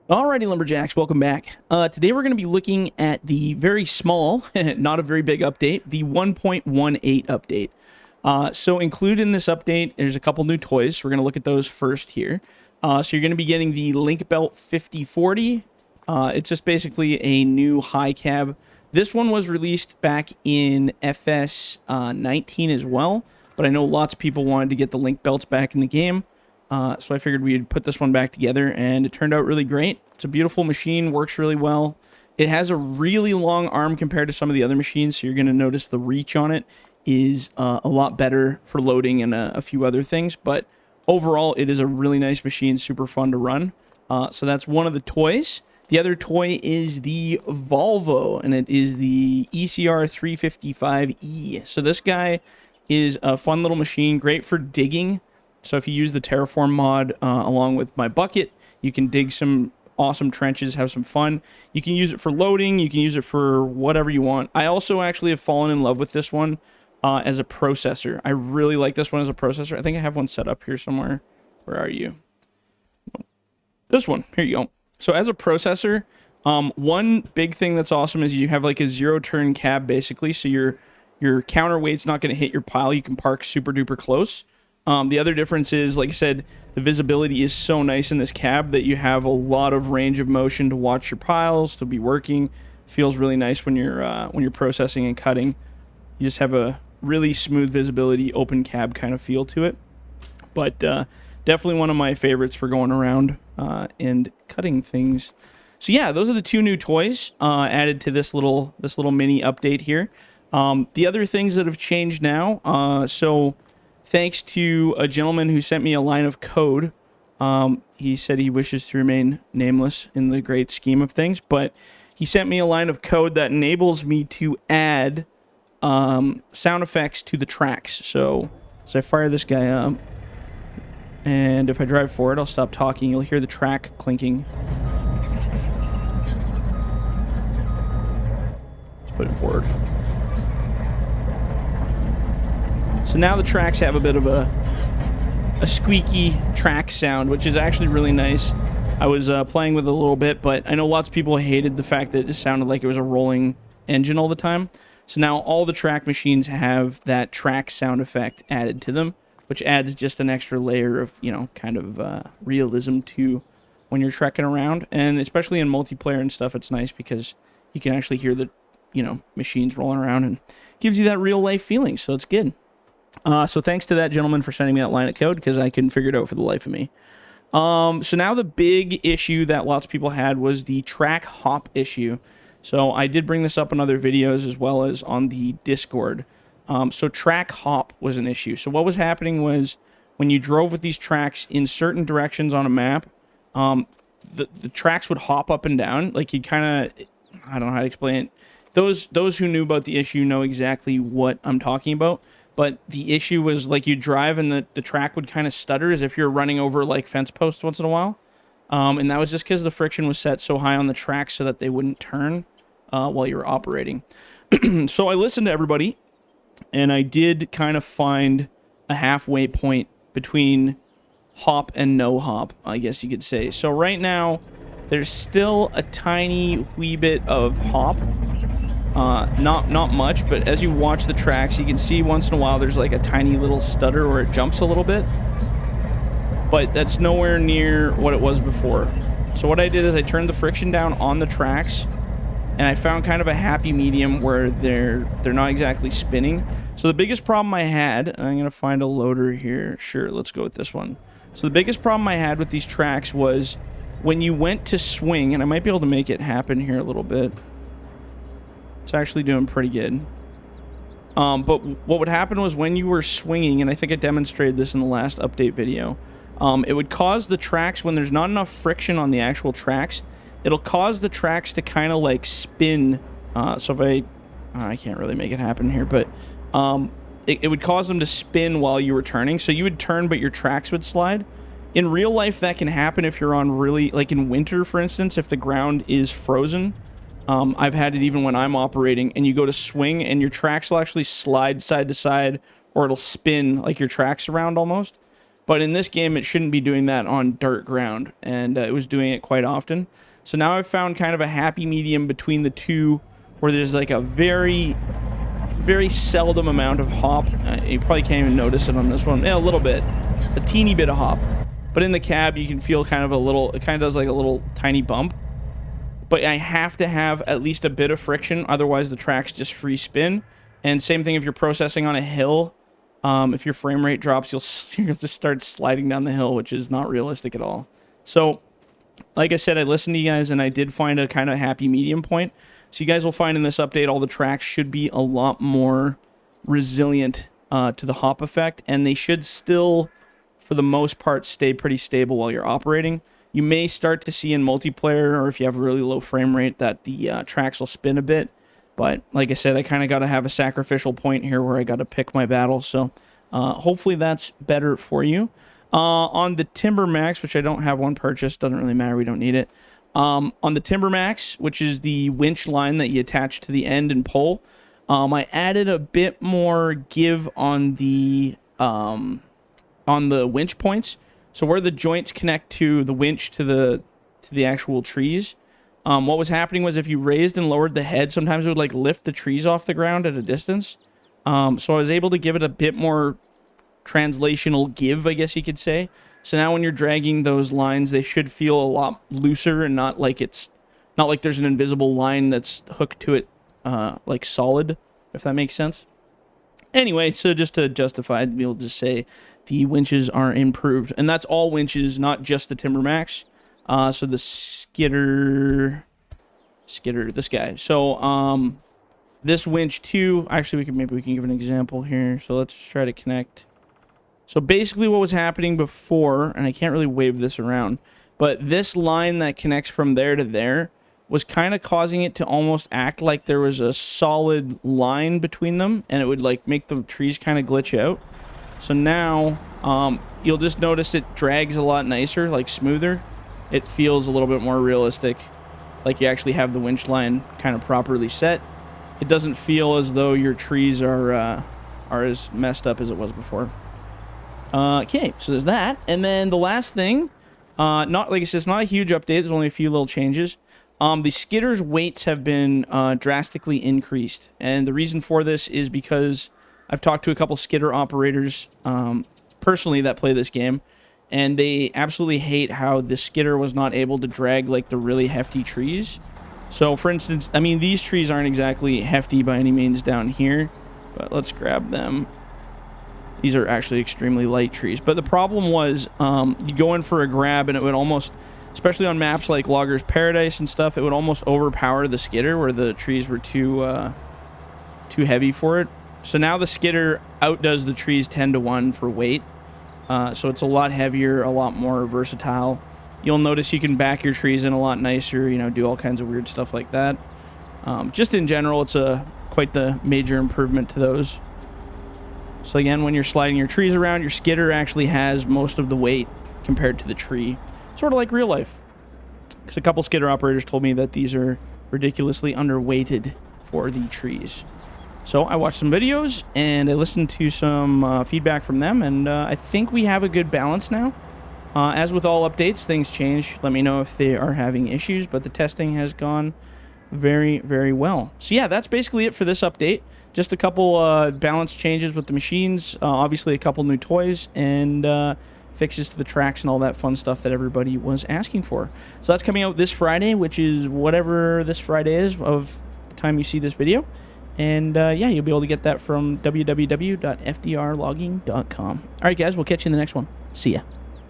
Alrighty, Lumberjacks, welcome back. Today we're going to be looking at the very small, not a very big update, the 1.18 update. So included in this update, there's a couple new toys. We're going to look at those first here. So you're going to be getting the Link Belt 5040. It's just basically a new high cab. This one was released back in FS 19 as well, but I know lots of people wanted to get the Link Belts back in the game. So I figured we'd put this one back together, and it turned out really great. It's a beautiful machine, works really well. It has a really long arm compared to some of the other machines, so you're going to notice the reach on it is a lot better for loading and a few other things. But overall, it is a really nice machine, super fun to run. So that's one of the toys. The other toy is the Volvo, and it is the ECR 355E. So this guy is a fun little machine, great for digging. So if you use the Terraform mod along with my bucket, you can dig some awesome trenches, have some fun. You can use it for loading. You can use it for whatever you want. I also actually have fallen in love with this one as a processor. I really like this one as a processor. I think I have one set up here somewhere. Where are you? This one. Here you go. So as a processor, one big thing that's awesome is you have like a zero-turn cab, basically. So your counterweight's not going to hit your pile. You can park super duper close. The other difference is, like I said, the visibility is so nice in this cab that you have a lot of range of motion to watch your piles, to be working. Feels really nice when you're processing and cutting. You just have a really smooth visibility, open cab kind of feel to it. But definitely one of my favorites for going around and cutting things. So yeah, those are the two new toys added to this little mini update here. The other things that have changed now, so thanks to a gentleman who sent me a line of code. He said he wishes to remain nameless in the great scheme of things, but he sent me a line of code that enables me to add sound effects to the tracks. So as I fire this guy up, and if I drive forward, I'll stop talking. You'll hear the track clinking. Let's put it forward. So now the tracks have a bit of a squeaky track sound, which is actually really nice. I was playing with it a little bit, but I know lots of people hated the fact that it just sounded like it was a rolling engine all the time. So now all the track machines have that track sound effect added to them, which adds just an extra layer of, kind of realism to when you're trekking around. And especially in multiplayer and stuff, it's nice because you can actually hear the, machines rolling around and gives you that real life feeling. So it's good. So thanks to that gentleman for sending me that line of code, because I couldn't figure it out for the life of me. So now the big issue that lots of people had was the track hop issue. So I did bring this up in other videos as well as on the Discord. So track hop was an issue. So what was happening was when you drove with these tracks in certain directions on a map, the tracks would hop up and down. Like you kind of, I don't know how to explain it. Those who knew about the issue know exactly what I'm talking about. But the issue was like you drive and the track would kind of stutter as if you're running over like fence posts once in a while. And that was just because the friction was set so high on the track so that they wouldn't turn while you were operating. So I listened to everybody, and I did kind of find a halfway point between hop and no hop, I guess you could say. So right now, there's still a tiny wee bit of hop. Not much, but as you watch the tracks, you can see once in a while there's like a tiny little stutter where it jumps a little bit. But that's nowhere near what it was before. So what I did is I turned the friction down on the tracks, and I found kind of a happy medium where they're not exactly spinning. So the biggest problem I had, and I'm going to find a loader here. Sure, let's go with this one. So the biggest problem I had with these tracks was when you went to swing, and I might be able to make it happen here a little bit. It's actually doing pretty good. But what would happen was when you were swinging, and I think I demonstrated this in the last update video, it would cause the tracks, when there's not enough friction on the actual tracks, it'll cause the tracks to kind of like spin. So if I can't really make it happen here, but it would cause them to spin while you were turning. So you would turn, but your tracks would slide. In real life, that can happen if you're on really, like in winter, for instance, if the ground is frozen. I've had it even when I'm operating, and you go to swing, and your tracks will actually slide side to side, or it'll spin like your tracks around almost. But in this game, it shouldn't be doing that on dirt ground, and it was doing it quite often. So now I've found kind of a happy medium between the two, where there's like a very, very seldom amount of hop. You probably can't even notice it on this one. Yeah, a little bit. A teeny bit of hop. But in the cab, you can feel kind of a little, it kind of does like a little tiny bump. But I have to have at least a bit of friction, otherwise the tracks just free spin. And same thing if you're processing on a hill. If your frame rate drops, you'll just start sliding down the hill, which is not realistic at all. So, like I said, I listened to you guys, and I did find a kind of happy medium point. So you guys will find in this update all the tracks should be a lot more resilient to the hop effect, and they should still, for the most part, stay pretty stable while you're operating. You may start to see in multiplayer, or if you have a really low frame rate, that the tracks will spin a bit. But like I said, I kind of got to have a sacrificial point here where I got to pick my battle. So hopefully that's better for you. On the Timber Max, which I don't have one purchased, doesn't really matter, we don't need it. On the Timber Max, which is the winch line that you attach to the end and pull, I added a bit more give on the winch points. So where the joints connect to the winch to the actual trees. What was happening was if you raised and lowered the head, sometimes it would like lift the trees off the ground at a distance. So I was able to give it a bit more translational give, I guess you could say. So now when you're dragging those lines, they should feel a lot looser and not like there's an invisible line that's hooked to it, like solid, if that makes sense. Anyway, so just to justify it, we'll just say the winches are improved. And that's all winches, not just the Timber Max. So the skidder, this guy. So, this winch too, actually maybe we can give an example here. So let's try to connect. So basically what was happening before, and I can't really wave this around, but this line that connects from there to there was kind of causing it to almost act like there was a solid line between them, and it would like make the trees kind of glitch out. So now, you'll just notice it drags a lot nicer, like smoother. It feels a little bit more realistic, like you actually have the winch line kind of properly set. It doesn't feel as though your trees are as messed up as it was before. Okay, so there's that. And then the last thing, not like I said, it's not a huge update. There's only a few little changes. The skidder's weights have been drastically increased. And the reason for this is because I've talked to a couple skidder operators personally that play this game. And they absolutely hate how the skidder was not able to drag like the really hefty trees. So for instance, I mean, these trees aren't exactly hefty by any means down here, but let's grab them. These are actually extremely light trees. But the problem was you go in for a grab and it would almost, especially on maps like Logger's Paradise and stuff, it would almost overpower the skidder where the trees were too heavy for it. So now the skidder outdoes the trees 10-to-1 for weight. So it's a lot heavier, a lot more versatile. You'll notice you can back your trees in a lot nicer, you know, do all kinds of weird stuff like that. Just in general, it's quite the major improvement to those. So again, when you're sliding your trees around, your skidder actually has most of the weight compared to the tree. Sort of like real life. Because a couple skidder operators told me that these are ridiculously underweighted for the trees. So I watched some videos and I listened to some feedback from them, and I think we have a good balance now. As with all updates, things change. Let me know if they are having issues, but the testing has gone very, very well. So yeah, that's basically it for this update. Just a couple balance changes with the machines, obviously a couple new toys, and fixes to the tracks and all that fun stuff that everybody was asking for. So that's coming out this Friday, which is whatever this Friday is of the time you see this video. And yeah, you'll be able to get that from www.fdrlogging.com. All right, guys, we'll catch you in the next one. See ya.